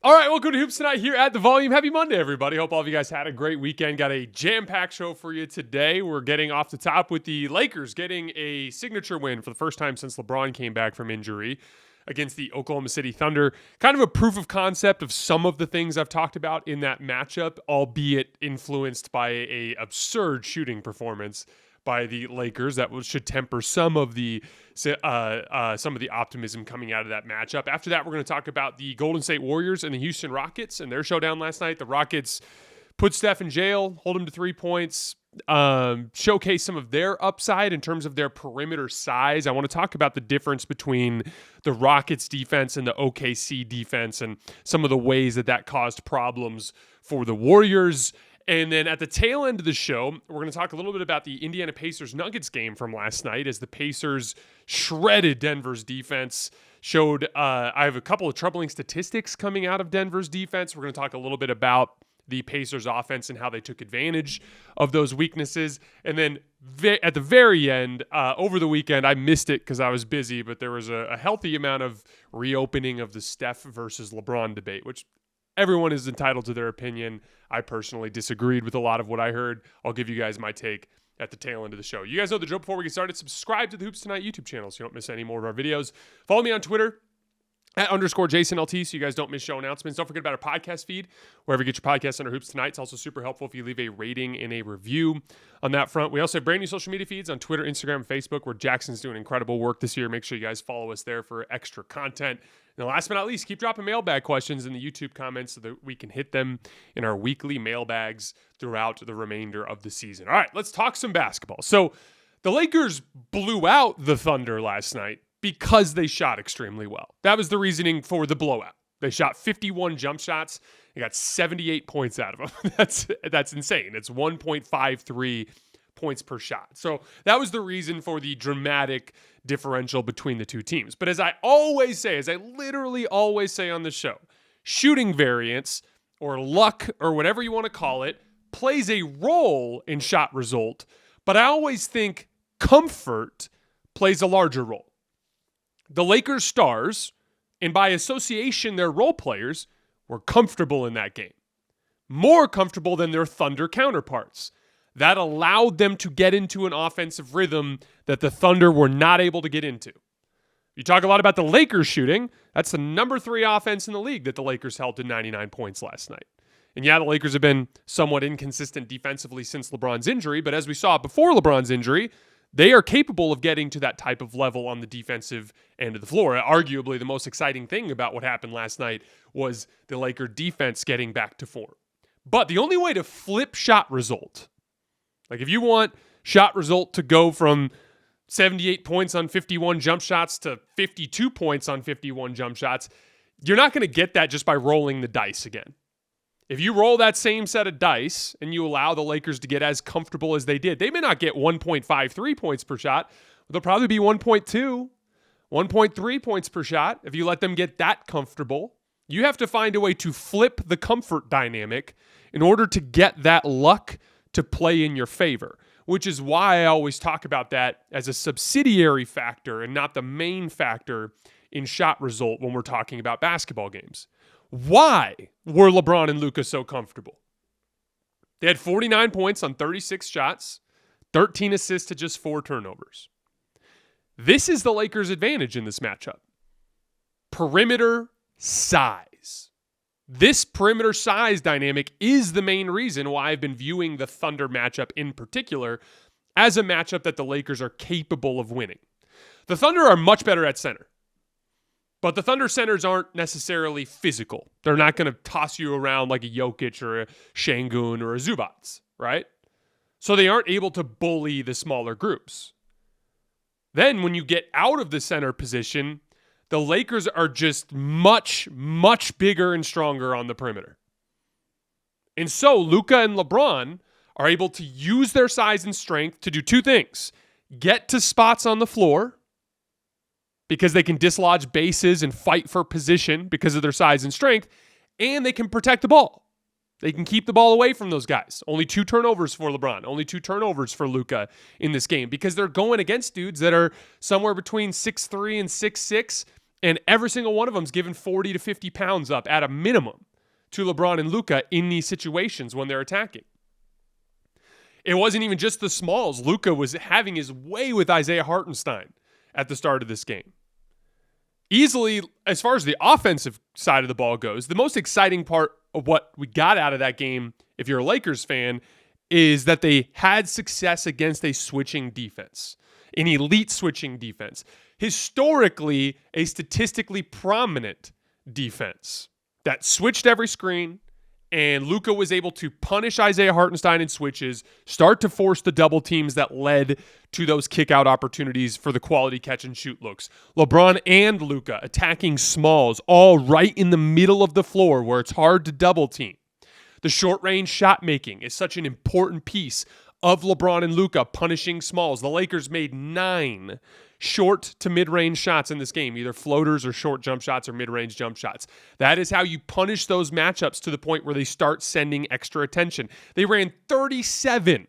All right, welcome to Hoops Tonight here at The Volume. Happy Monday, everybody. Hope all of you guys had a great weekend. Got a jam-packed show for you today. We're getting off the top with the Lakers getting a signature win for the first time since LeBron came back from injury against the Oklahoma City Thunder. Kind of a proof of concept of some of the things I've talked about in that matchup, albeit influenced by a absurd shooting performance by the Lakers that should temper some of the optimism coming out of that matchup. After that, we're going to talk about the Golden State Warriors and the Houston Rockets and their showdown last night. The Rockets put Steph in jail, hold him to 3 points, showcase some of their upside in terms of their perimeter size. I want to talk about the difference between the Rockets defense and the OKC defense and some of the ways that caused problems for the Warriors. And then at the tail end of the show, we're going to talk a little bit about the Indiana Pacers-Nuggets game from last night as the Pacers shredded Denver's defense. I have a couple of troubling statistics coming out of Denver's defense. We're going to talk a little bit about the Pacers offense and how they took advantage of those weaknesses. And then at the very end, over the weekend, I missed it because I was busy, but there was a healthy amount of reopening of the Steph versus LeBron debate, which everyone is entitled to their opinion. I personally disagreed with a lot of what I heard. I'll give you guys my take at the tail end of the show. You guys know the drill. Before we get started, subscribe to the Hoops Tonight YouTube channel so you don't miss any more of our videos. Follow me on Twitter @_JasonLT so you guys don't miss show announcements. Don't forget about our podcast feed, wherever you get your podcasts under Hoops Tonight. It's also super helpful if you leave a rating and a review on that front. We also have brand new social media feeds on Twitter, Instagram, and Facebook, where Jackson's doing incredible work this year. Make sure you guys follow us there for extra content. And last but not least, keep dropping mailbag questions in the YouTube comments so that we can hit them in our weekly mailbags throughout the remainder of the season. All right, let's talk some basketball. So the Lakers blew out the Thunder last night because they shot extremely well. That was the reasoning for the blowout. They shot 51 jump shots and got 78 points out of them. That's insane. It's 1.53 points per shot. So that was the reason for the dramatic differential between the two teams. But as I literally always say on the show, shooting variance or luck or whatever you want to call it plays a role in shot result. But I always think comfort plays a larger role. The Lakers stars, and by association their role players, were comfortable in that game. More comfortable than their Thunder counterparts. That allowed them to get into an offensive rhythm that the Thunder were not able to get into. You talk a lot about the Lakers shooting. That's the number 3 offense in the league that the Lakers held to 99 points last night. And yeah, the Lakers have been somewhat inconsistent defensively since LeBron's injury, but as we saw before LeBron's injury, they are capable of getting to that type of level on the defensive end of the floor. Arguably, the most exciting thing about what happened last night was the Laker defense getting back to form. But the only way to flip shot result, like if you want shot result to go from 78 points on 51 jump shots to 52 points on 51 jump shots, you're not going to get that just by rolling the dice again. If you roll that same set of dice and you allow the Lakers to get as comfortable as they did, they may not get 1.53 points per shot. They'll probably be 1.2, 1.3 points per shot. If you let them get that comfortable, you have to find a way to flip the comfort dynamic in order to get that luck to play in your favor, which is why I always talk about that as a subsidiary factor and not the main factor in shot result when we're talking about basketball games. Why were LeBron and Luka so comfortable? They had 49 points on 36 shots, 13 assists to just 4 turnovers. This is the Lakers' advantage in this matchup. Perimeter size. This perimeter size dynamic is the main reason why I've been viewing the Thunder matchup in particular as a matchup that the Lakers are capable of winning. The Thunder are much better at center. But the Thunder centers aren't necessarily physical. They're not going to toss you around like a Jokic or a Şengün or a Zubac, right? So they aren't able to bully the smaller groups. Then when you get out of the center position, the Lakers are just much, much bigger and stronger on the perimeter. And so Luka and LeBron are able to use their size and strength to do two things. Get to spots on the floor, because they can dislodge bases and fight for position because of their size and strength, and they can protect the ball. They can keep the ball away from those guys. Only 2 turnovers for LeBron, only 2 turnovers for Luka in this game because they're going against dudes that are somewhere between 6'3" and 6'6", And every single one of them's given 40 to 50 pounds up at a minimum to LeBron and Luka in these situations when they're attacking. It wasn't even just the smalls. Luka was having his way with Isaiah Hartenstein at the start of this game. Easily, as far as the offensive side of the ball goes, the most exciting part of what we got out of that game, if you're a Lakers fan, is that they had success against a switching defense, an elite switching defense. Historically, a statistically prominent defense that switched every screen, and Luka was able to punish Isaiah Hartenstein in switches, start to force the double teams that led to those kick-out opportunities for the quality catch-and-shoot looks. LeBron and Luka attacking smalls, all right in the middle of the floor where it's hard to double team. The short-range shot making is such an important piece of LeBron and Luka punishing smalls. The Lakers made 9 short to mid-range shots in this game, either floaters or short jump shots or mid-range jump shots. That is how you punish those matchups to the point where they start sending extra attention. They ran 37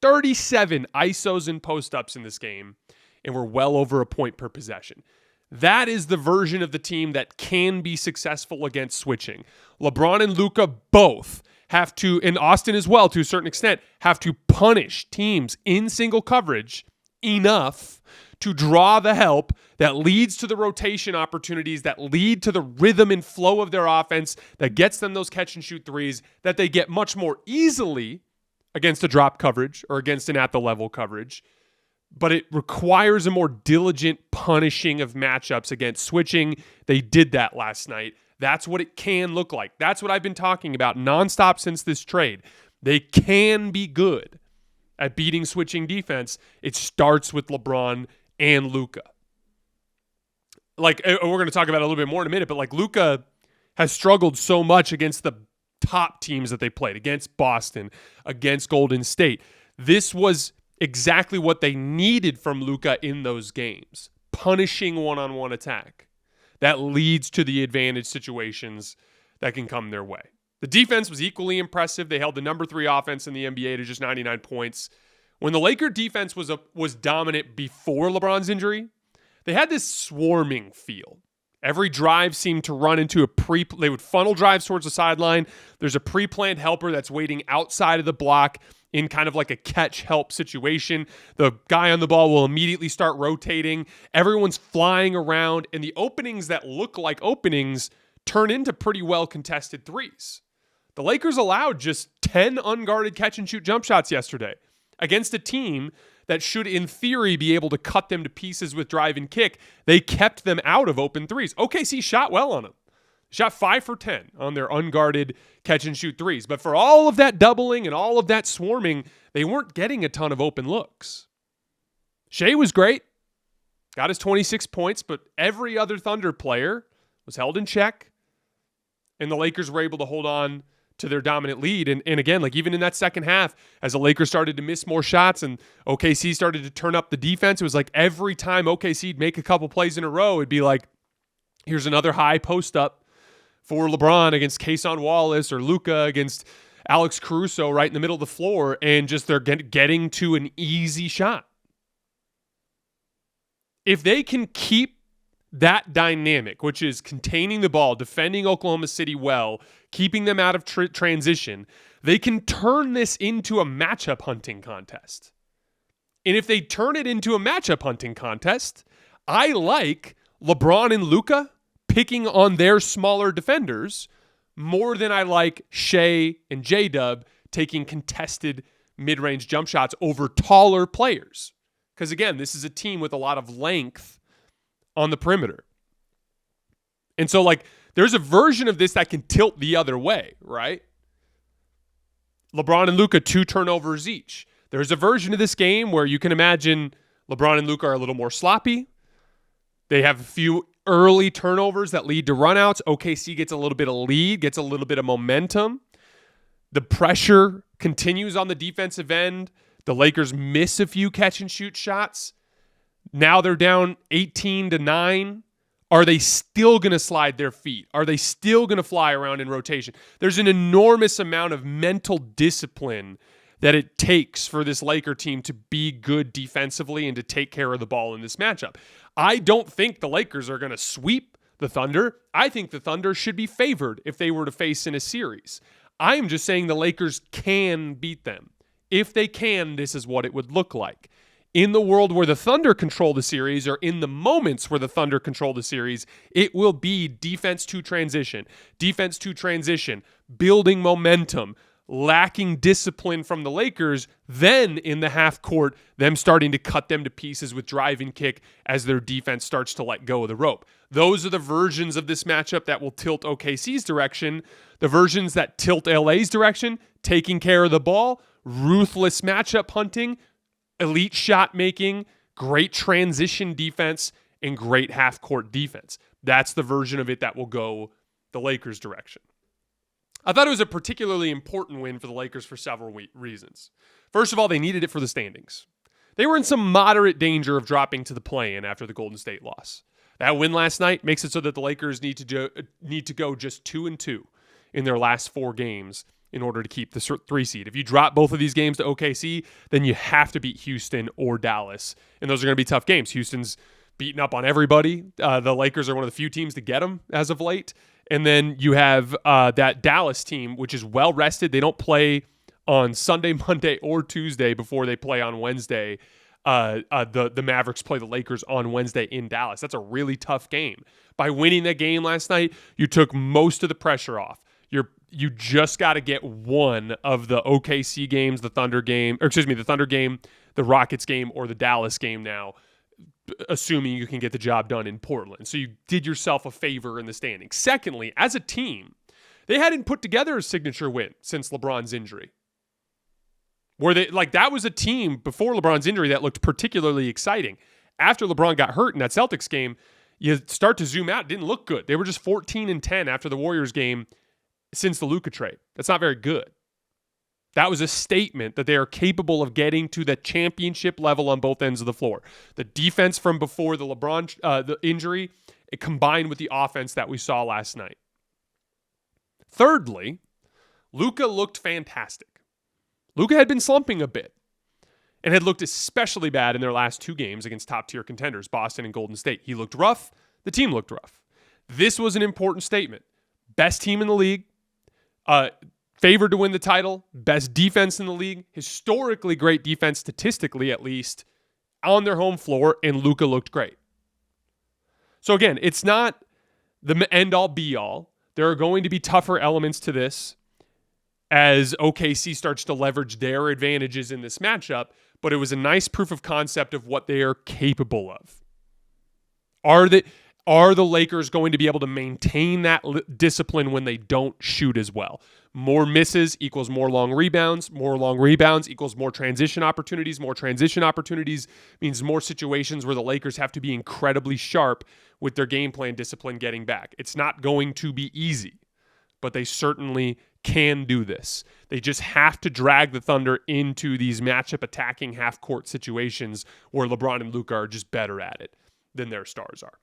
ISOs and post-ups in this game and were well over a point per possession. That is the version of the team that can be successful against switching. LeBron and Luka both have to, and Austin as well to a certain extent, have to punish teams in single coverage enough to draw the help that leads to the rotation opportunities, that lead to the rhythm and flow of their offense, that gets them those catch-and-shoot threes that they get much more easily against a drop coverage or against an at-the-level coverage. But it requires a more diligent punishing of matchups against switching. They did that last night. That's what it can look like. That's what I've been talking about nonstop since this trade. They can be good at beating switching defense. It starts with LeBron and Luka. Like, we're going to talk about it a little bit more in a minute, but like Luka has struggled so much against the top teams that they played, against Boston, against Golden State. This was exactly what they needed from Luka in those games. Punishing one-on-one attack that leads to the advantage situations that can come their way. The defense was equally impressive. They held the number 3 offense in the NBA to just 99 points. When the Laker defense was dominant before LeBron's injury, they had this swarming feel. Every drive seemed to run into they would funnel drives towards the sideline. There's a pre-planned helper that's waiting outside of the block in kind of like a catch-help situation. The guy on the ball will immediately start rotating. Everyone's flying around, and the openings that look like openings turn into pretty well-contested threes. The Lakers allowed just 10 unguarded catch-and-shoot jump shots yesterday against a team that should, in theory, be able to cut them to pieces with drive and kick. They kept them out of open threes. OKC shot well on them. Shot 5 for 10 on their unguarded catch-and-shoot threes. But for all of that doubling and all of that swarming, they weren't getting a ton of open looks. Shai was great. Got his 26 points, but every other Thunder player was held in check. And the Lakers were able to hold on to their dominant lead. And again, like even in that second half, as the Lakers started to miss more shots and OKC started to turn up the defense, it was like every time OKC'd make a couple plays in a row, it'd be like, here's another high post up for LeBron against Kayson Wallace, or Luka against Alex Caruso right in the middle of the floor, and just they're getting to an easy shot. If they can keep that dynamic, which is containing the ball, defending Oklahoma City well, keeping them out of transition, they can turn this into a matchup hunting contest. And if they turn it into a matchup hunting contest, I like LeBron and Luka picking on their smaller defenders more than I like Shai and J-Dub taking contested mid-range jump shots over taller players. Because again, this is a team with a lot of length on the perimeter. And so like there's a version of this that can tilt the other way, right? LeBron and Luka 2 turnovers each. There's a version of this game where you can imagine LeBron and Luka are a little more sloppy. They have a few early turnovers that lead to runouts. OKC gets a little bit of lead, gets a little bit of momentum. The pressure continues on the defensive end. The Lakers miss a few catch and shoot shots. Now they're down 18-9. Are they still going to slide their feet? Are they still going to fly around in rotation? There's an enormous amount of mental discipline that it takes for this Laker team to be good defensively and to take care of the ball in this matchup. I don't think the Lakers are going to sweep the Thunder. I think the Thunder should be favored if they were to face in a series. I am just saying the Lakers can beat them. If they can, this is what it would look like. In the world where the Thunder control the series, or in the moments where the Thunder control the series, it will be defense to transition, building momentum, lacking discipline from the Lakers, then in the half court, them starting to cut them to pieces with drive and kick as their defense starts to let go of the rope. Those are the versions of this matchup that will tilt OKC's direction. The versions that tilt LA's direction, taking care of the ball, ruthless matchup hunting, elite shot making, great transition defense, and great half-court defense. That's the version of it that will go the Lakers' direction. I thought it was a particularly important win for the Lakers for several reasons. First of all, they needed it for the standings. They were in some moderate danger of dropping to the play-in after the Golden State loss. That win last night makes it so that the Lakers need to go just 2-2 in their last 4 games in order to keep the 3 seed. If you drop both of these games to OKC, then you have to beat Houston or Dallas. And those are going to be tough games. Houston's beaten up on everybody. The Lakers are one of the few teams to get them as of late. And then you have that Dallas team, which is well rested. They don't play on Sunday, Monday, or Tuesday before they play on Wednesday. The Mavericks play the Lakers on Wednesday in Dallas. That's a really tough game. By winning that game last night, you took most of the pressure off. You just got to get one of the OKC games, the Thunder game, the Rockets game, or the Dallas game now, assuming you can get the job done in Portland. So you did yourself a favor in the standings. Secondly, as a team, they hadn't put together a signature win since LeBron's injury. That was a team before LeBron's injury that looked particularly exciting. After LeBron got hurt in that Celtics game, you start to zoom out. It didn't look good. They were just 14-10 after the Warriors game since the Luka trade. That's not very good. That was a statement that they are capable of getting to the championship level on both ends of the floor. The defense from before the LeBron the injury, it combined with the offense that we saw last night. Thirdly, Luka looked fantastic. Luka had been slumping a bit and had looked especially bad in their last 2 games against top-tier contenders, Boston and Golden State. He looked rough. The team looked rough. This was an important statement. Best team in the league, favored to win the title, best defense in the league, historically great defense, statistically at least, on their home floor, and Luka looked great. So again, it's not the end-all, be-all. There are going to be tougher elements to this as OKC starts to leverage their advantages in this matchup, but it was a nice proof of concept of what they are capable of. Are the Lakers going to be able to maintain that discipline when they don't shoot as well? More misses equals more long rebounds equals more transition opportunities means more situations where the Lakers have to be incredibly sharp with their game plan discipline getting back. It's not going to be easy, but they certainly can do this. They just have to drag the Thunder into these matchup attacking half-court situations where LeBron and Luka are just better at it than their stars are.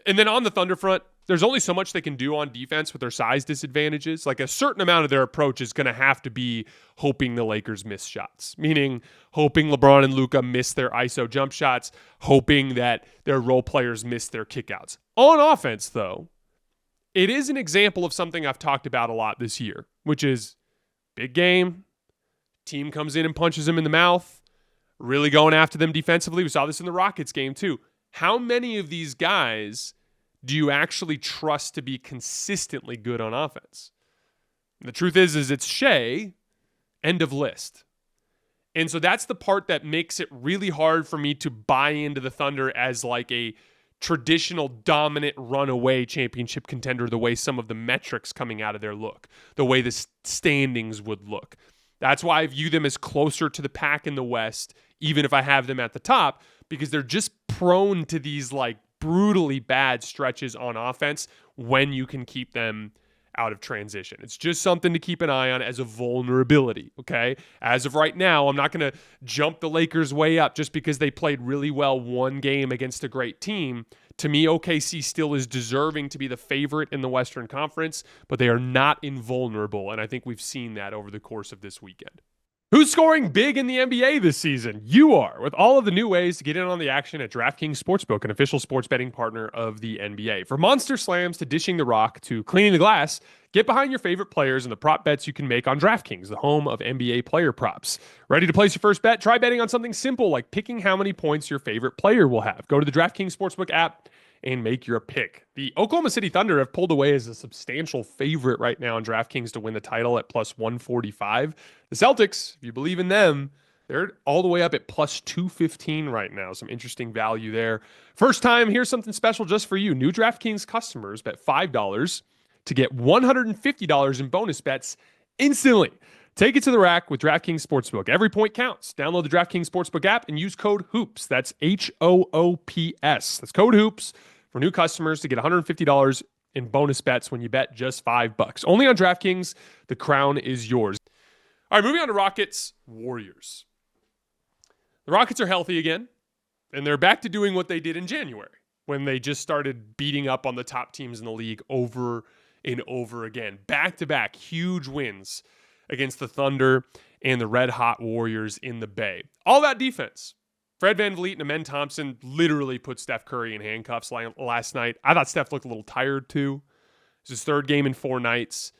And then on the Thunder front, there's only so much they can do on defense with their size disadvantages. Like a certain amount of their approach is going to have to be hoping the Lakers miss shots, meaning hoping LeBron and Luka miss their ISO jump shots, hoping that their role players miss their kickouts. On offense, though, it is an example of something I've talked about a lot this year, which is big game, team comes in and punches them in the mouth, really going after them defensively. We saw this in the Rockets game too. How many of these guys do you actually trust to be consistently good on offense? And the truth is it's Shai, end of list. And so that's the part that makes it really hard for me to buy into the Thunder as like a traditional dominant runaway championship contender, the way some of the metrics coming out of there look, the way the standings would look. That's why I view them as closer to the pack in the West, even if I have them at the top, because they're just prone to these like brutally bad stretches on offense when you can keep them out of transition. It's just something to keep an eye on as a vulnerability, okay? As of right now, I'm not going to jump the Lakers way up just because they played really well one game against a great team. To me, OKC still is deserving to be the favorite in the Western Conference, but they are not invulnerable, and I think we've seen that over the course of this weekend. Who's scoring big in the NBA this season? You are, with all of the new ways to get in on the action at DraftKings Sportsbook, an official sports betting partner of the NBA. From monster slams to dishing the rock to cleaning the glass, get behind your favorite players and the prop bets you can make on DraftKings, the home of NBA player props. Ready to place your first bet? Try betting on something simple like picking how many points your favorite player will have. Go to the DraftKings Sportsbook app and make your pick. The Oklahoma City Thunder have pulled away as a substantial favorite right now in DraftKings to win the title at plus 145. The Celtics, if you believe in them, they're all the way up at plus 215 right now. Some interesting value there. First time, here's something special just for you. New DraftKings customers bet $5 to get $150 in bonus bets instantly. Take it to the rack with DraftKings Sportsbook. Every point counts. Download the DraftKings Sportsbook app and use code HOOPS. That's HOOPS. That's code HOOPS for new customers to get $150 in bonus bets when you bet just $5. Only on DraftKings. The crown is yours. All right, moving on to Rockets Warriors. The Rockets are healthy again, and they're back to doing what they did in January when they just started beating up on the top teams in the league over and over again. Back-to-back huge wins against the Thunder and the red-hot Warriors in the Bay. All that defense. Fred VanVleet and Amen Thompson literally put Steph Curry in handcuffs last night. I thought Steph looked a little tired too. It was his third game in 4 nights.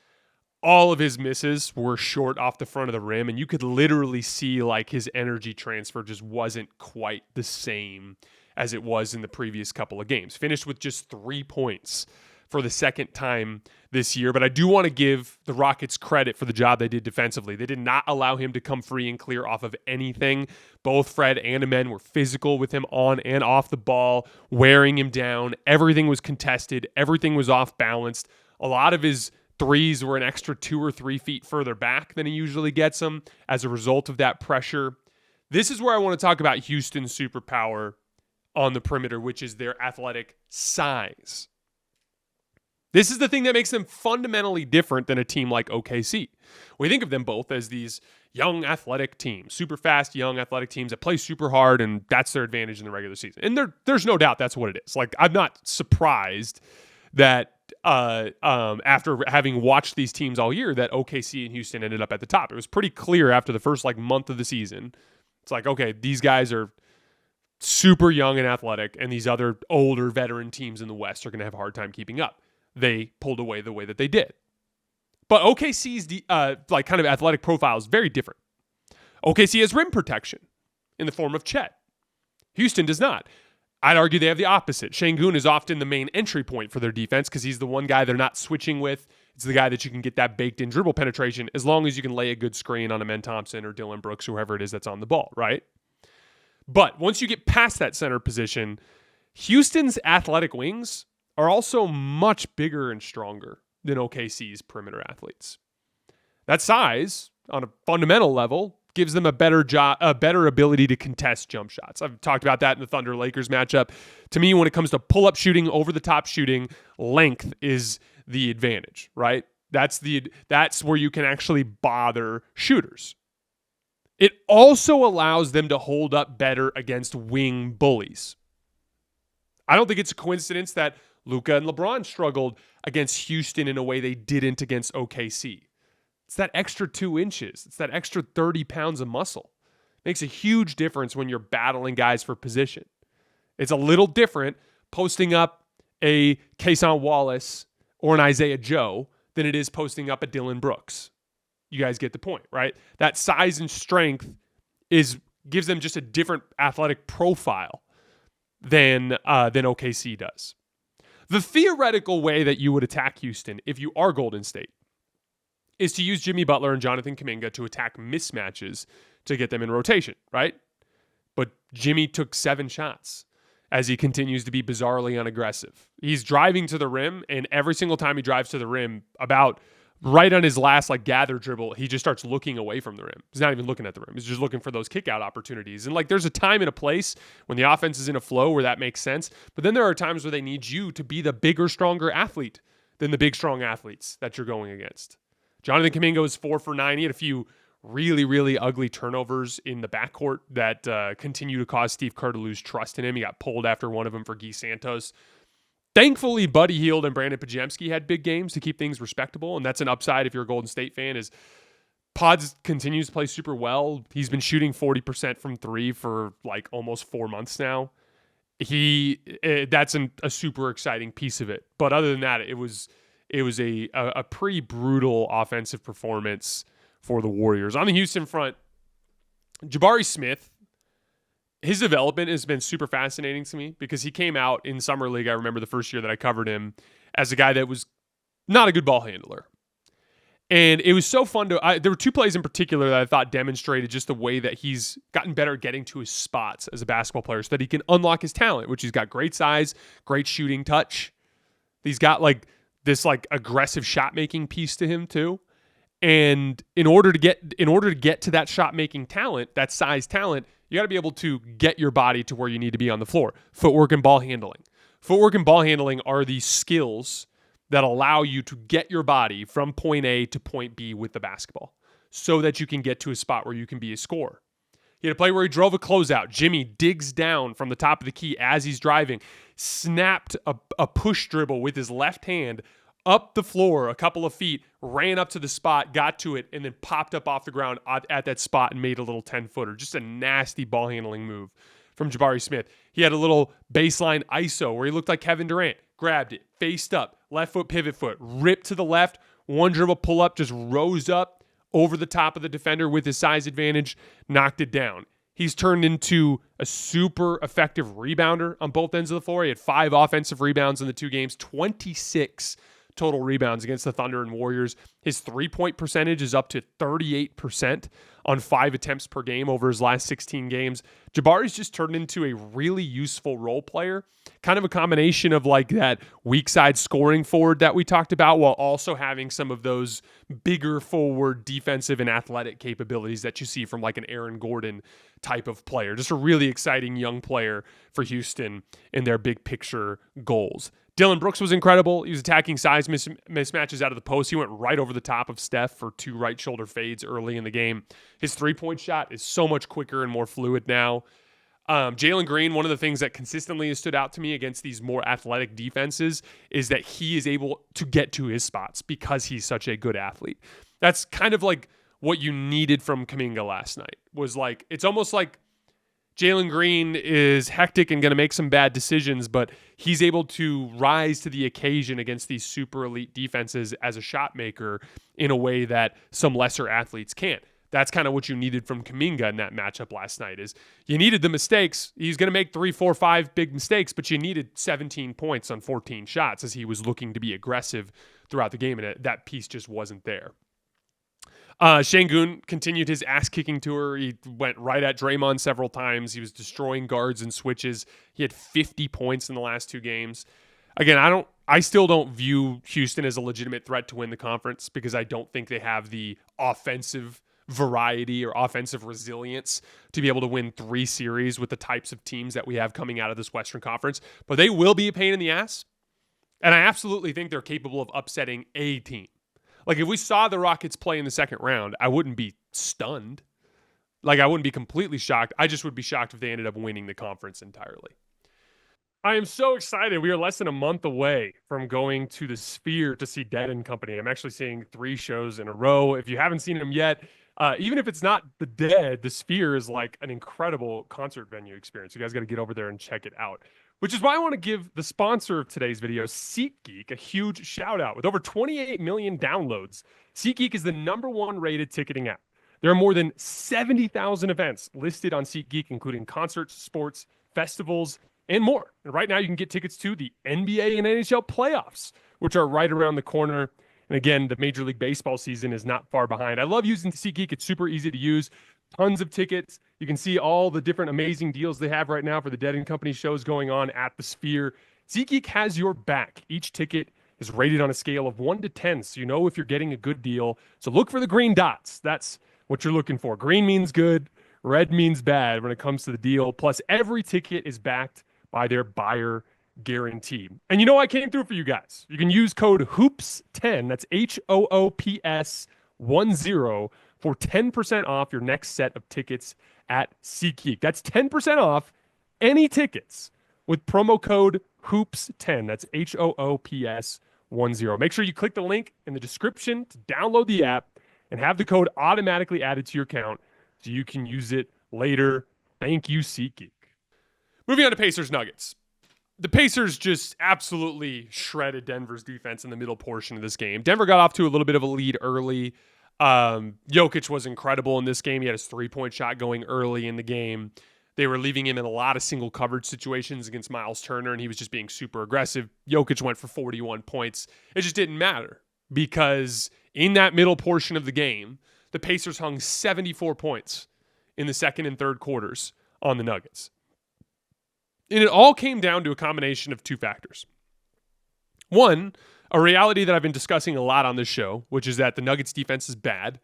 All of his misses were short off the front of the rim, and you could literally see like his energy transfer just wasn't quite the same as it was in the previous couple of games. Finished with just 3 points for the second time this year, but I do want to give the Rockets credit for the job they did defensively. They did not allow him to come free and clear off of anything. Both Fred and Amen were physical with him on and off the ball, wearing him down. Everything was contested. Everything was off balanced. A lot of his threes were an extra 2 or 3 feet further back than he usually gets them as a result of that pressure. This is where I want to talk about Houston's superpower on the perimeter, which is their athletic size. This is the thing that makes them fundamentally different than a team like OKC. We think of them both as these young athletic teams, super fast young athletic teams that play super hard, and that's their advantage in the regular season. And there's no doubt that's what it is. Like, I'm not surprised that after having watched these teams all year that OKC and Houston ended up at the top. It was pretty clear after the first month of the season. It's like, okay, these guys are super young and athletic, and these other older veteran teams in the West are going to have a hard time keeping up. They pulled away the way that they did. But OKC's kind of athletic profile is very different. OKC has rim protection in the form of Chet. Houston does not. I'd argue they have the opposite. Şengün is often the main entry point for their defense because he's the one guy they're not switching with. It's the guy that you can get that baked-in dribble penetration as long as you can lay a good screen on Amen Thompson or Dillon Brooks or whoever it is that's on the ball, right? But once you get past that center position, Houston's athletic wings are also much bigger and stronger than OKC's perimeter athletes. That size, on a fundamental level, gives them a better ability to contest jump shots. I've talked about that in the Thunder-Lakers matchup. To me, when it comes to pull-up shooting, over-the-top shooting, length is the advantage, right? That's where you can actually bother shooters. It also allows them to hold up better against wing bullies. I don't think it's a coincidence that Luka and LeBron struggled against Houston in a way they didn't against OKC. It's that extra 2 inches. It's that extra 30 pounds of muscle. Makes a huge difference when you're battling guys for position. It's a little different posting up a Cason Wallace or an Isaiah Joe than it is posting up a Dillon Brooks. You guys get the point, right? That size and strength gives them just a different athletic profile than OKC does. The theoretical way that you would attack Houston if you are Golden State is to use Jimmy Butler and Jonathan Kuminga to attack mismatches to get them in rotation, right? But Jimmy took 7 shots as he continues to be bizarrely unaggressive. He's driving to the rim, and every single time he drives to the rim, about right on his last gather dribble, he just starts looking away from the rim. He's not even looking at the rim. He's just looking for those kick-out opportunities. And there's a time and a place when the offense is in a flow where that makes sense. But then there are times where they need you to be the bigger, stronger athlete than the big, strong athletes that you're going against. Jonathan Kuminga was 4 for 9. He had a few really, really ugly turnovers in the backcourt that continue to cause Steve Kerr to lose trust in him. He got pulled after one of them for Guy Santos. Thankfully, Buddy Hield and Brandon Podziemski had big games to keep things respectable, and that's an upside if you're a Golden State fan, is Pods continues to play super well. He's been shooting 40% from three for like almost 4 months now. That's a super exciting piece of it. But other than that, it was a pretty brutal offensive performance for the Warriors. On the Houston front, Jabari Smith, his development has been super fascinating to me because he came out in Summer League, I remember the first year that I covered him, as a guy that was not a good ball handler. And it was so fun there were two plays in particular that I thought demonstrated just the way that he's gotten better at getting to his spots as a basketball player so that he can unlock his talent, which he's got great size, great shooting touch. He's got like this like aggressive shot making piece to him too. And in order to get to that shot making talent, that size talent, you got to be able to get your body to where you need to be on the floor. Footwork and ball handling. Footwork and ball handling are the skills that allow you to get your body from point A to point B with the basketball so that you can get to a spot where you can be a scorer. He had a play where he drove a closeout. Jimmy digs down from the top of the key as he's driving, snapped a push dribble with his left hand up the floor a couple of feet, ran up to the spot, got to it, and then popped up off the ground at that spot and made a little 10-footer. Just a nasty ball handling move from Jabari Smith. He had a little baseline ISO where he looked like Kevin Durant. Grabbed it, faced up, left foot, pivot foot, ripped to the left, one dribble pull up, just rose up over the top of the defender with his size advantage, knocked it down. He's turned into a super effective rebounder on both ends of the floor. He had 5 offensive rebounds in the 2 games, 26 total rebounds against the Thunder and Warriors. His 3-point percentage is up to 38% on 5 attempts per game over his last 16 games. Jabari's just turned into a really useful role player, kind of a combination of like that weak side scoring forward that we talked about while also having some of those bigger forward defensive and athletic capabilities that you see from like an Aaron Gordon type of player. Just a really exciting young player for Houston in their big picture goals. Dylan Brooks was incredible. He was attacking size mismatches out of the post. He went right over the top of Steph for 2 right shoulder fades early in the game. His 3-point shot is so much quicker and more fluid now. Jalen Green, one of the things that consistently has stood out to me against these more athletic defenses is that he is able to get to his spots because he's such a good athlete. That's kind of like what you needed from Kuminga last night. Was like, it's almost like Jalen Green is hectic and going to make some bad decisions, but he's able to rise to the occasion against these super elite defenses as a shot maker in a way that some lesser athletes can't. That's kind of what you needed from Kuminga in that matchup last night. Is you needed the mistakes. He's going to make 3, 4, 5 big mistakes, but you needed 17 points on 14 shots as he was looking to be aggressive throughout the game, and that piece just wasn't there. Şengün continued his ass-kicking tour. He went right at Draymond several times. He was destroying guards and switches. He had 50 points in the last 2 games. Again, I still don't view Houston as a legitimate threat to win the conference because I don't think they have the offensive variety or offensive resilience to be able to win 3 series with the types of teams that we have coming out of this Western Conference. But they will be a pain in the ass. And I absolutely think they're capable of upsetting a team. Like, if we saw the Rockets play in the second round, I wouldn't be stunned. Like, I wouldn't be completely shocked. I just would be shocked if they ended up winning the conference entirely. I am so excited. We are less than a month away from going to the Sphere to see Dead & Company. I'm actually seeing 3 shows in a row. If you haven't seen them yet, even if it's not the Dead, the Sphere is like an incredible concert venue experience. You guys got to get over there and check it out. Which is why I want to give the sponsor of today's video, SeatGeek, a huge shout out. With over 28 million downloads, SeatGeek is the #1 rated ticketing app. There are more than 70,000 events listed on SeatGeek, including concerts, sports, festivals, and more. And right now you can get tickets to the NBA and NHL playoffs, which are right around the corner. And again, the Major League Baseball season is not far behind. I love using SeatGeek. It's super easy to use. Tons of tickets. You can see all the different amazing deals they have right now for the Dead & Company shows going on at the Sphere. SeatGeek has your back. Each ticket is rated on a scale of 1 to 10, so you know if you're getting a good deal. So look for the green dots. That's what you're looking for. Green means good. Red means bad when it comes to the deal. Plus, every ticket is backed by their buyer guarantee. And you know I came through for you guys. You can use code HOOPS10, that's HOOPS10, for 10% off your next set of tickets at SeatGeek. That's 10% off any tickets with promo code HOOPS10. That's HOOPS10. Make sure you click the link in the description to download the app and have the code automatically added to your account so you can use it later. Thank you, SeatGeek. Moving on to Pacers Nuggets. The Pacers just absolutely shredded Denver's defense in the middle portion of this game. Denver got off to a little bit of a lead early. Jokic was incredible in this game. He had his three-point shot going early in the game. They were leaving him in a lot of single coverage situations against Miles Turner, and he was just being super aggressive. Jokic went for 41 points. It just didn't matter because in that middle portion of the game, the Pacers hung 74 points in the second and third quarters on the Nuggets. And it all came down to a combination of two factors. One, a reality that I've been discussing a lot on this show, which is that the Nuggets defense is bad.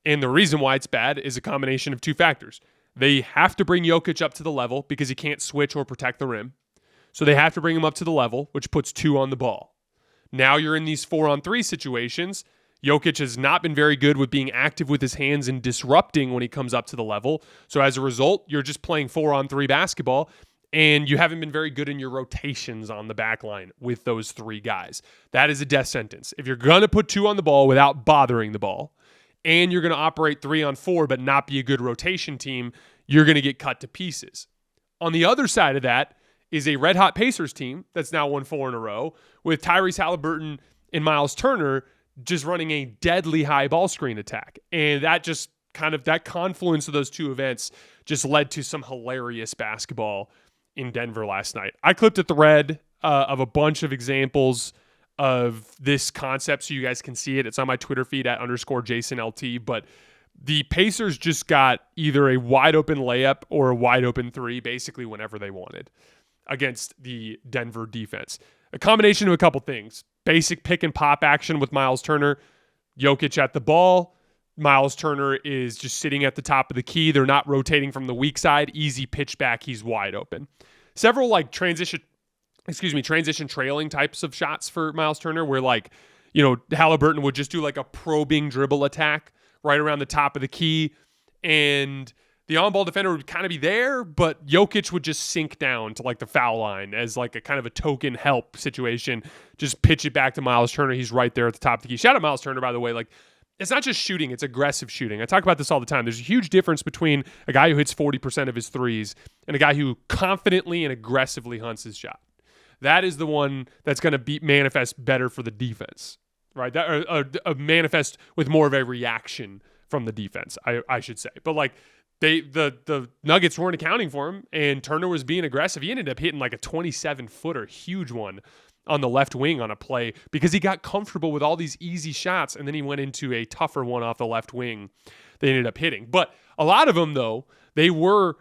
And the reason why it's bad is a combination of two factors. They have to bring Jokic up to the level because he can't switch or protect the rim. So they have to bring him up to the level, which puts 2 on the ball. Now you're in these 4-on-3 situations. Jokic has not been very good with being active with his hands and disrupting when he comes up to the level. So as a result, you're just playing 4-on-3 basketball, and you haven't been very good in your rotations on the back line with those 3 guys. That is a death sentence. If you're going to put 2 on the ball without bothering the ball, and you're going to operate 3-on-4 but not be a good rotation team, you're going to get cut to pieces. On the other side of that is a red-hot Pacers team that's now won 4 in a row with Tyrese Haliburton and Miles Turner just running a deadly high ball screen attack. And that just that confluence of those two events just led to some hilarious basketball in Denver last night. I clipped a thread of a bunch of examples of this concept so you guys can see it. It's on my Twitter feed at _JasonLT, but the Pacers just got either a wide open layup or a wide open 3 basically whenever they wanted against the Denver defense. A combination of a couple things. Basic pick and pop action with Miles Turner. Jokic at the ball. Miles Turner is just sitting at the top of the key. They're not rotating from the weak side. Easy pitch back. He's wide open. Several transition trailing types of shots for Miles Turner where Haliburton would just do a probing dribble attack right around the top of the key, and the on-ball defender would kind of be there, but Jokic would just sink down to the foul line as a kind of a token help situation. Just pitch it back to Miles Turner. He's right there at the top of the key. Shout out Miles Turner, by the way. It's not just shooting, it's aggressive shooting. I talk about this all the time. There's a huge difference between a guy who hits 40% of his threes and a guy who confidently and aggressively hunts his shot. That is the one that's going to manifest better for the defense, right? That manifest with more of a reaction from the defense, I should say. But the Nuggets weren't accounting for him, and Turner was being aggressive. He ended up hitting a 27-footer, huge one on the left wing on a play because he got comfortable with all these easy shots, and then he went into a tougher one off the left wing they ended up hitting. But a lot of them, though, they were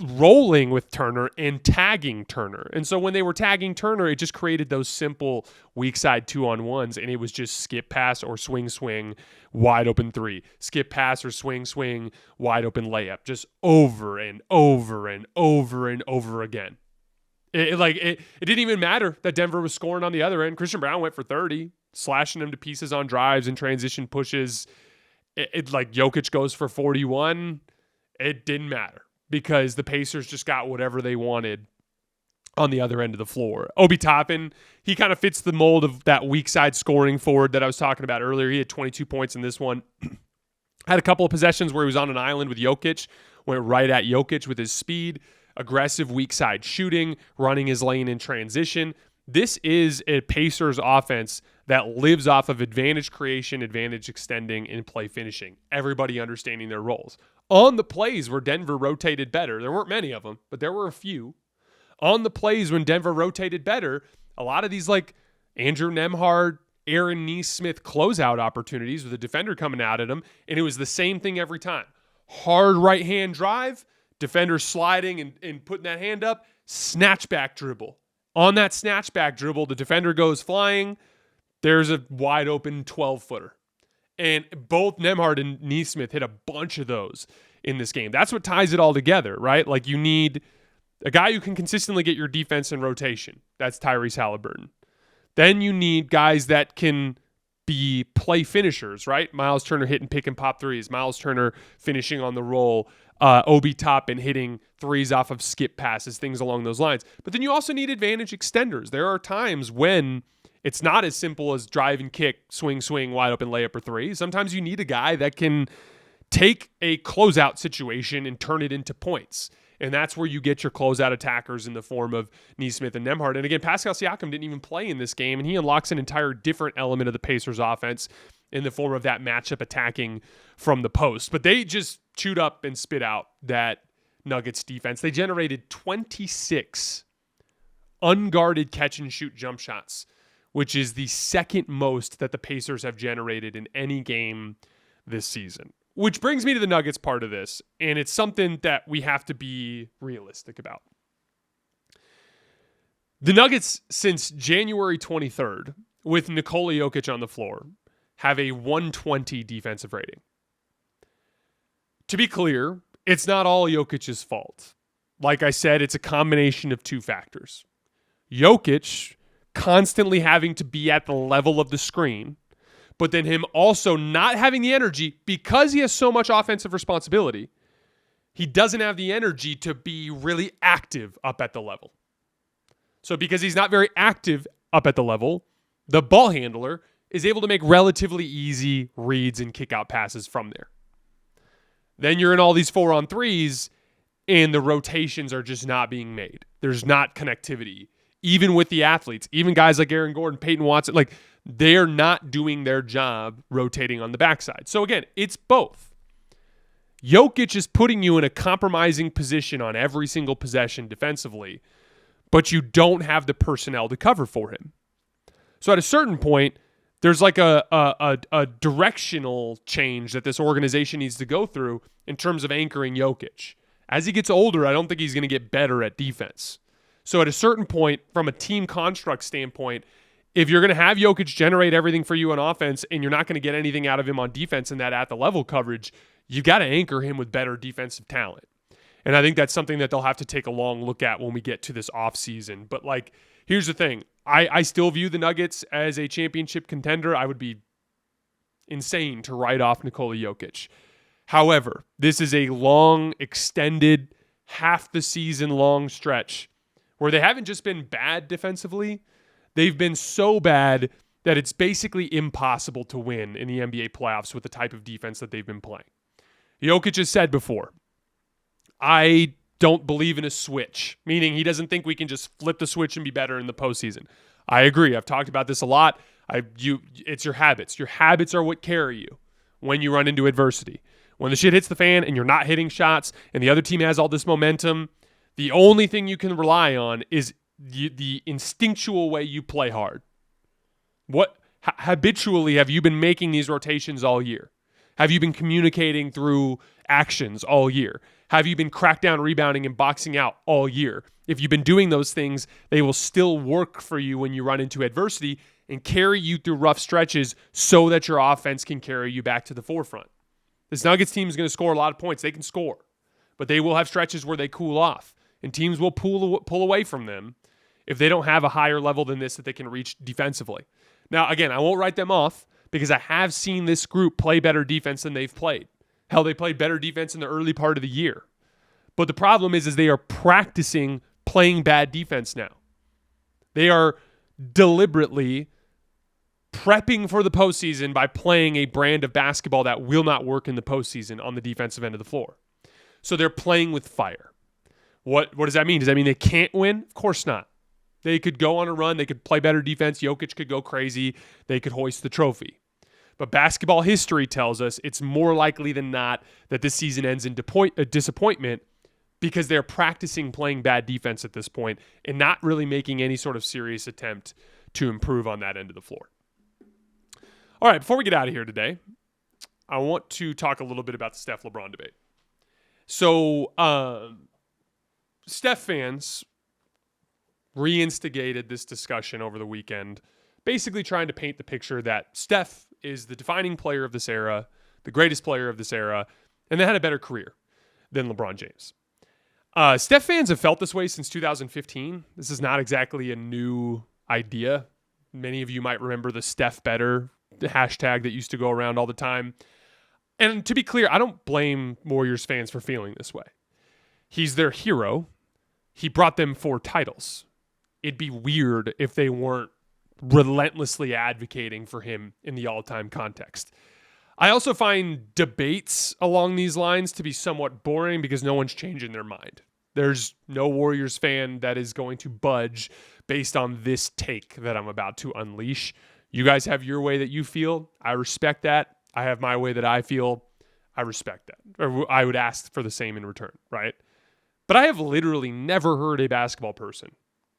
rolling with Turner and tagging Turner. And so when they were tagging Turner, it just created those simple weak side 2-on-1s, and it was just skip pass or swing, wide open 3. Skip pass or swing, wide open layup. Just over and over and over and over again. It didn't even matter that Denver was scoring on the other end. Christian Brown went for 30, slashing them to pieces on drives and transition pushes. Jokic goes for 41. It didn't matter because the Pacers just got whatever they wanted on the other end of the floor. Obi Toppin, he kind of fits the mold of that weak side scoring forward that I was talking about earlier. He had 22 points in this one. Had a couple of possessions where he was on an island with Jokic, went right at Jokic with his speed. Aggressive weak side shooting, running his lane in transition. This is a Pacers offense that lives off of advantage creation, advantage extending, and play finishing. Everybody understanding their roles. On the plays where Denver rotated better, there weren't many of them, but there were a few. On the plays when Denver rotated better, a lot of these Andrew Nembhard, Aaron Nesmith closeout opportunities with a defender coming out at him, and it was the same thing every time. Hard right-hand drive, defender sliding and putting that hand up, snatchback dribble. On that snatchback dribble, the defender goes flying. There's a wide open 12-footer. And both Nembhard and Nesmith hit a bunch of those in this game. That's what ties it all together, right? You need a guy who can consistently get your defense in rotation. That's Tyrese Haliburton. Then you need guys that can be play finishers, right? Miles Turner hitting pick and pop threes. Miles Turner finishing on the roll. Obi Toppin hitting threes off of skip passes, things along those lines. But then you also need advantage extenders. There are times when It's not as simple as drive and kick, swing, wide open layup or three. Sometimes you need a guy that can take a closeout situation and turn it into points. And that's where you get your closeout attackers in the form of Nesmith and Nembhard. And again, Pascal Siakam didn't even play in this game, and he unlocks an entire different element of the Pacers offense in the form of that matchup attacking from the post. But they just chewed up and spit out that Nuggets defense. They generated 26 unguarded catch-and-shoot jump shots, which is the second most that the Pacers have generated in any game this season. Which brings me to the Nuggets part of this, and it's something that we have to be realistic about. The Nuggets, since January 23rd, with Nikola Jokic on the floor, have a 120 defensive rating. To be clear, it's not all Jokic's fault. Like I said, it's a combination of two factors. Jokic constantly having to be at the level of the screen, but then him also not having the energy because he has so much offensive responsibility. He doesn't have the energy to be really active up at the level. So because he's not very active up at the level, the ball handler is able to make relatively easy reads and kick out passes from there. Then you're in all these 4-on-3s and the rotations are just not being made. There's not connectivity. Even with the athletes, even guys like Aaron Gordon, Peyton Watson, like they're not doing their job rotating on the backside. So again, it's both. Jokic is putting you in a compromising position on every single possession defensively, but you don't have the personnel to cover for him. So at a certain point, there's like a directional change that this organization needs to go through in terms of anchoring Jokic. As he gets older, I don't think he's going to get better at defense. So at a certain point, from a team construct standpoint, if you're going to have Jokic generate everything for you on offense and you're not going to get anything out of him on defense in that at the level coverage, you got to anchor him with better defensive talent. And I think that's something that they'll have to take a long look at when we get to this offseason. But like, here's the thing. I still view the Nuggets as a championship contender. I would be insane to write off Nikola Jokic. However, this is a long, extended, half the season long stretch where they haven't just been bad defensively. They've been so bad that it's basically impossible to win in the NBA playoffs with the type of defense that they've been playing. Jokic has said before, I don't believe in a switch, meaning he doesn't think we can just flip the switch and be better in the postseason. I agree. I've talked about this a lot. It's your habits. Your habits are what carry you when you run into adversity. When the shit hits the fan and you're not hitting shots and the other team has all this momentum, the only thing you can rely on is the instinctual way you play hard. What habitually have you been making these rotations all year? Have you been communicating through actions all year? Have you been crackdown rebounding and boxing out all year? If you've been doing those things, they will still work for you when you run into adversity and carry you through rough stretches so that your offense can carry you back to the forefront. This Nuggets team is going to score a lot of points. They can score, but they will have stretches where they cool off, and teams will pull away from them if they don't have a higher level than this that they can reach defensively. Now, again, I won't write them off because I have seen this group play better defense than they've played. Hell, they played better defense in the early part of the year. But the problem is they are practicing playing bad defense now. They are deliberately prepping for the postseason by playing a brand of basketball that will not work in the postseason on the defensive end of the floor. So they're playing with fire. What does that mean? Does that mean they can't win? Of course not. They could go on a run. They could play better defense. Jokic could go crazy. They could hoist the trophy. But basketball history tells us it's more likely than not that this season ends in disappointment because they're practicing playing bad defense at this point and not really making any sort of serious attempt to improve on that end of the floor. All right, before we get out of here today, I want to talk a little bit about the Steph LeBron debate. So, Steph fans reinstigated this discussion over the weekend, basically trying to paint the picture that Steph is the defining player of this era, the greatest player of this era, and they had a better career than LeBron James. Steph fans have felt this way since 2015. This is not exactly a new idea. Many of you might remember the Steph Better hashtag that used to go around all the time. And to be clear, I don't blame Warriors fans for feeling this way. He's their hero. He brought them 4 titles. It'd be weird if they weren't relentlessly advocating for him in the all-time context. I also find debates along these lines to be somewhat boring because no one's changing their mind. There's no Warriors fan that is going to budge based on this take that I'm about to unleash. You guys have your way that you feel. I respect that. I have my way that I feel. I respect that. Or I would ask for the same in return, right? But I have literally never heard a basketball person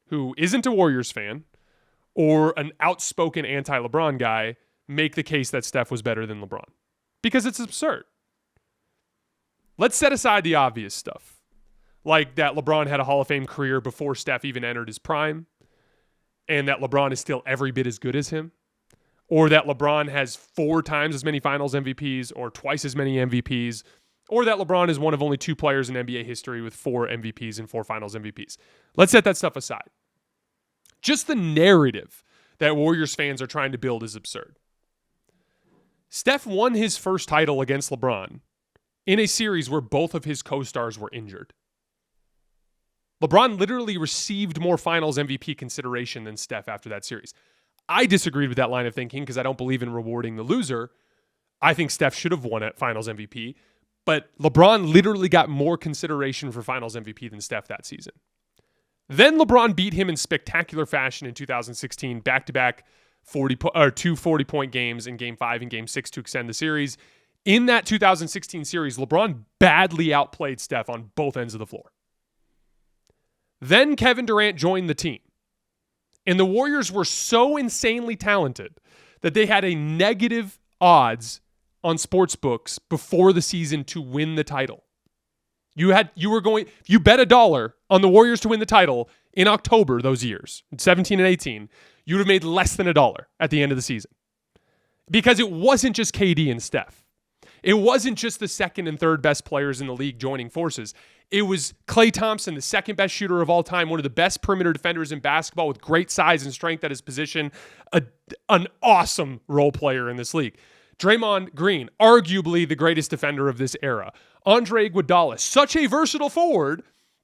who isn't a Warriors fan or an outspoken anti-LeBron guy make the case that Steph was better than LeBron. Because it's absurd. Let's set aside the obvious stuff. Like that LeBron had a Hall of Fame career before Steph even entered his prime. And that LeBron is still every bit as good as him. Or that LeBron has 4 times as many finals MVPs or twice as many MVPs. Or that LeBron is one of only 2 players in NBA history with 4 MVPs and 4 finals MVPs. Let's set that stuff aside. Just the narrative that Warriors fans are trying to build is absurd. Steph won his first title against LeBron in a series where both of his co-stars were injured. LeBron literally received more finals MVP consideration than Steph after that series. I disagreed with that line of thinking because I don't believe in rewarding the loser. I think Steph should have won at finals MVP, but LeBron literally got more consideration for finals MVP than Steph that season. Then LeBron beat him in spectacular fashion in 2016, back-to-back 2 40-point games in Game 5 and Game 6 to extend the series. In that 2016 series, LeBron badly outplayed Steph on both ends of the floor. Then Kevin Durant joined the team. And the Warriors were so insanely talented that they had a negative odds on sports books before the season to win the title. You bet $1 on the Warriors to win the title in October those years, 17 and 18, you would have made less than $1 at the end of the season. Because it wasn't just KD and Steph. It wasn't just the second and third best players in the league joining forces. It was Klay Thompson, the second best shooter of all time, one of the best perimeter defenders in basketball with great size and strength at his position, an awesome role player in this league. Draymond Green, arguably the greatest defender of this era. Andre Iguodala, such a versatile forward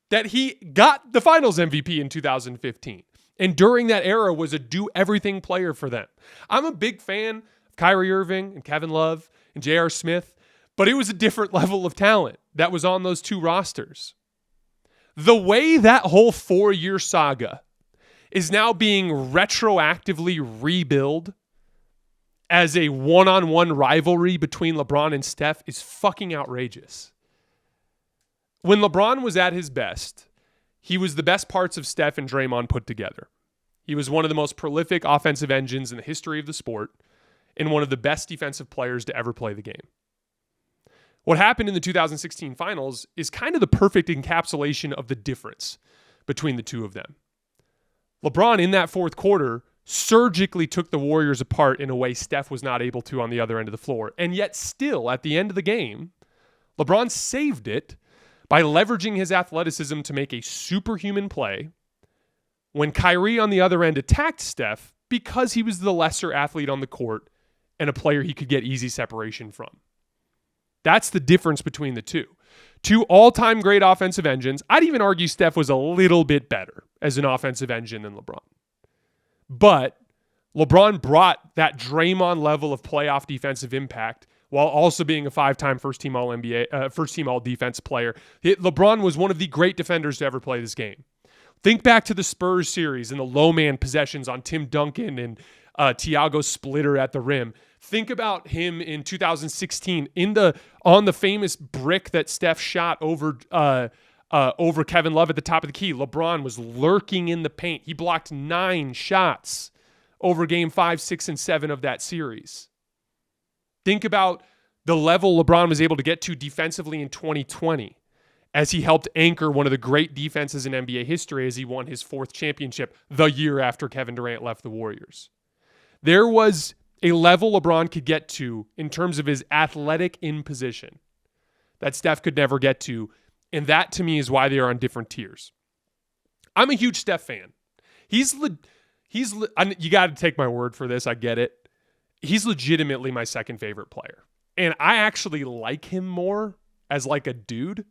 that he got the finals MVP in 2015. And during that era was a do-everything player for them. I'm a big fan of Kyrie Irving and Kevin Love and J.R. Smith, but it was a different level of talent that was on those 2 rosters. The way that whole 4-year saga is now being retroactively rebuilt as a one-on-one rivalry between LeBron and Steph is fucking outrageous. When LeBron was at his best, he was the best parts of Steph and Draymond put together. He was one of the most prolific offensive engines in the history of the sport and one of the best defensive players to ever play the game. What happened in the 2016 finals is kind of the perfect encapsulation of the difference between the two of them. LeBron, in that fourth quarter, surgically took the Warriors apart in a way Steph was not able to on the other end of the floor. And yet still, at the end of the game, LeBron saved it by leveraging his athleticism to make a superhuman play when Kyrie on the other end attacked Steph because he was the lesser athlete on the court and a player he could get easy separation from. That's the difference between the two. 2 all-time great offensive engines. I'd even argue Steph was a little bit better as an offensive engine than LeBron. But LeBron brought that Draymond level of playoff defensive impact while also being a 5-time first-team All-NBA, first-team All-Defense player. LeBron was one of the great defenders to ever play this game. Think back to the Spurs series and the low-man possessions on Tim Duncan and Thiago Splitter at the rim. Think about him in 2016 on the famous brick that Steph shot over Kevin Love at the top of the key. LeBron was lurking in the paint. He blocked 9 shots over game 5, 6, and 7 of that series. Think about the level LeBron was able to get to defensively in 2020 as he helped anchor one of the great defenses in NBA history as he won his 4th championship the year after Kevin Durant left the Warriors. There was a level LeBron could get to in terms of his athletic in position that Steph could never get to, and that to me is why they are on different tiers. I'm a huge Steph fan. You got to take my word for this. I get it. He's legitimately my second favorite player. And I actually like him more as like a dude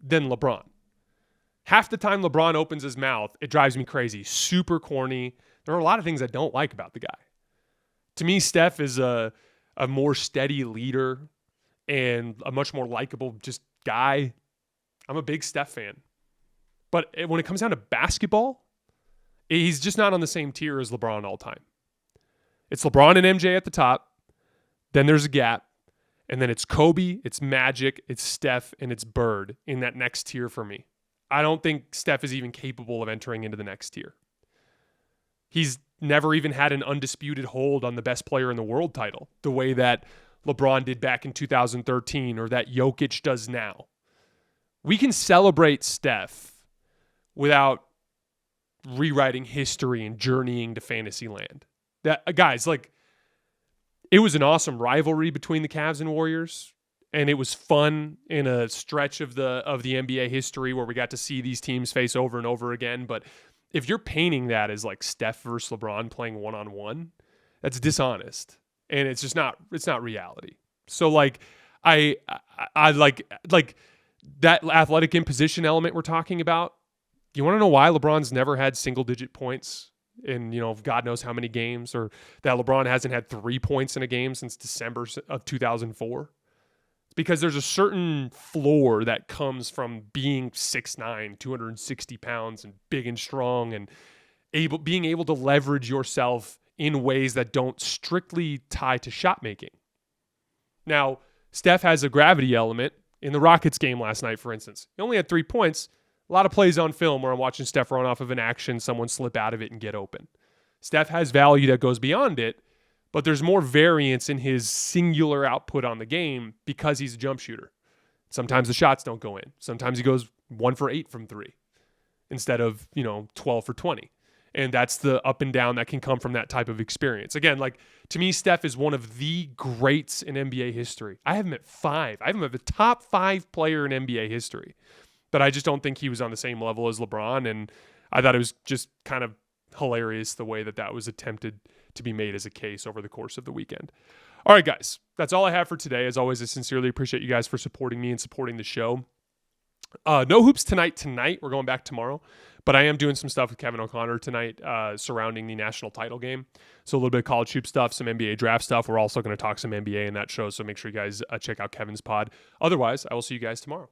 than LeBron. Half the time LeBron opens his mouth, it drives me crazy. Super corny. There are a lot of things I don't like about the guy. To me, Steph is a more steady leader and a much more likable just guy. I'm a big Steph fan. But when it comes down to basketball, he's just not on the same tier as LeBron all time. It's LeBron and MJ at the top. Then there's a gap. And then it's Kobe, it's Magic, it's Steph, and it's Bird in that next tier for me. I don't think Steph is even capable of entering into the next tier. He's never even had an undisputed hold on the best player in the world title, the way that LeBron did back in 2013 or that Jokic does now. We can celebrate Steph without rewriting history and journeying to fantasy land. Guys, it was an awesome rivalry between the Cavs and Warriors, and it was fun in a stretch of the NBA history where we got to see these teams face over and over again. But if you're painting that as like Steph versus LeBron playing one-on-one, that's dishonest, and it's not reality. So I like that athletic imposition element we're talking about. You want to know why LeBron's never had single-digit points in, God knows how many games, or that LeBron hasn't had 3 points in a game since December of 2004? It's because there's a certain floor that comes from being 6'9", 260 pounds and big and strong and being able to leverage yourself in ways that don't strictly tie to shot making. Now, Steph has a gravity element. In the Rockets game last night, for instance, he only had 3 points. A lot of plays on film where I'm watching Steph run off of an action, someone slip out of it and get open. Steph has value that goes beyond it, but there's more variance in his singular output on the game because he's a jump shooter. Sometimes the shots don't go in. Sometimes he goes 1 for 8 from 3 instead of, 12 for 20. And that's the up and down that can come from that type of experience. Again, to me, Steph is one of the greats in NBA history. I have him at 5. I have him at the top 5 player in NBA history. But I just don't think he was on the same level as LeBron, and I thought it was just kind of hilarious the way that was attempted to be made as a case over the course of the weekend. All right, guys, that's all I have for today. As always, I sincerely appreciate you guys for supporting me and supporting the show. No hoops tonight. We're going back tomorrow, but I am doing some stuff with Kevin O'Connor tonight surrounding the national title game. So a little bit of college hoop stuff, some NBA draft stuff. We're also going to talk some NBA in that show, so make sure you guys check out Kevin's pod. Otherwise, I will see you guys tomorrow.